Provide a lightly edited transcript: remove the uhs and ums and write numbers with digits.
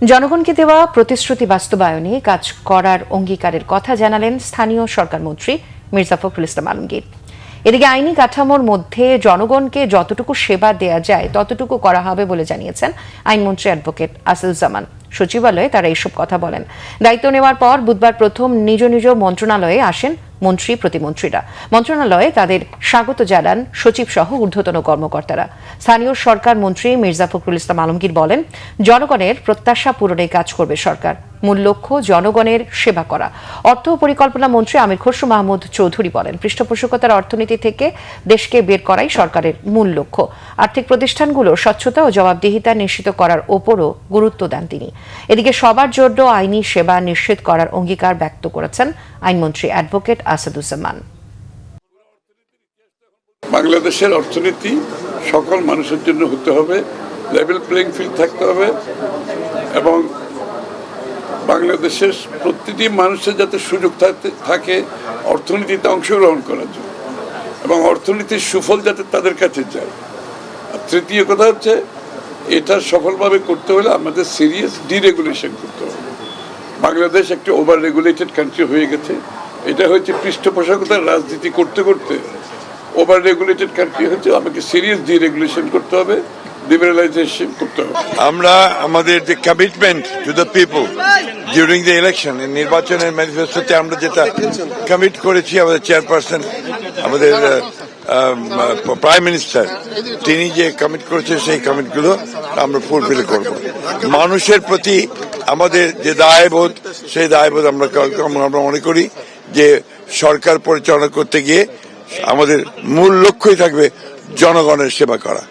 জনগণকে দেওয়া প্রতিশ্রুতি বাস্তবায়নে কাজ করার অঙ্গীকারের কথা জানালেন স্থানীয় সরকার মন্ত্রী মির্জা ফখরুল ইসলাম আলমগীর। এদিকে আইনি কাঠামোর মধ্যে জনগণকে যতটুকু সেবা দেয়া যায় ততটুকু করা হবে বলে জানিয়েছেন আইনমন্ত্রী অ্যাডভোকেট আসিফুজ্জামান। সচিবালয়ে তারা এসব কথা বলেন। দায়িত্ব নেওয়ার পর বুধবার প্রথম নিজ নিজ মন্ত্রণালয়ে আসেন মন্ত্রী প্রতিমন্ত্রীরা। মন্ত্রণালয়ে তাদের স্বাগত জানান সচিব সহ ঊর্ধ্বতন কর্মকর্তারা। স্থানীয় সরকার মন্ত্রী মির্জা ফখরুল ইসলাম আলমগীর বলেন, জনগণের প্রত্যাশা পূরণে কাজ করবে সরকার। মূল লক্ষ্য জনগণের সেবা করা। অর্থ ও পরিকল্পনা মন্ত্রী আমির খসরু মাহমুদ চৌধুরী বলেন, পৃষ্ঠপোষকতার অর্থনীতি থেকে দেশকে বের করাই সরকারের মূল লক্ষ্য। আর্থিক প্রতিষ্ঠানগুলোর স্বচ্ছতা ও জবাবদিহিতা নিশ্চিত করার ওপরও গুরুত্ব দেন তিনি। এদিকে সবার জন্য আইনি সেবা নিশ্চিত করার অঙ্গীকার ব্যক্ত করেছেন আইনমন্ত্রী অ্যাডভোকেট আসাদুজ্জামান। বাংলাদেশের অর্থনীতি সকল মানুষের জন্য হতে হবে, লেভেল প্লেইং ফিল্ড থাকতে হবে এবং বাংলাদেশের প্রতিটি মানুষের যাতে সুযোগ থাকে অর্থনীতিতে অংশগ্রহণ করার জন্য এবং অর্থনীতির সুফল যাতে তাদের কাছে যায়। আর তৃতীয় কথা হচ্ছে, এটা সফলভাবে করতে হলে আমাদের সিরিয়াস ডিরেগুলেশন করতে হবে। বাংলাদেশ একটি ওভার রেগুলেটেড কান্ট্রি হয়ে গেছে। এটা হচ্ছে পৃষ্ঠপোষকতার রাজনীতি করতে করতে ওভার রেগুলেটেড কান্ট্রি হচ্ছে। আমাকে সিরিয়াস ডিরেগুলেশন করতে হবে, লিবারালাইজেশন করতে হবে। আমরা আমাদের যে commitment to the people during the election, নির্বাচনের ম্যানিফেস্টোতে আমরা যেটা কমিট করেছি, আমাদের চেয়ারপারসন, আমাদের প্রাইম মিনিস্টার, তিনি যে কমিট করেছেন সেই কমিটগুলো আমরা ফুলফিল করব। মানুষের প্রতি আমাদের যে দায়বোধ, সেই দায়বোধ আমরা মনে করি যে সরকার পরিচালনা করতে গিয়ে আমাদের মূল লক্ষ্যই থাকবে জনগণের সেবা করা।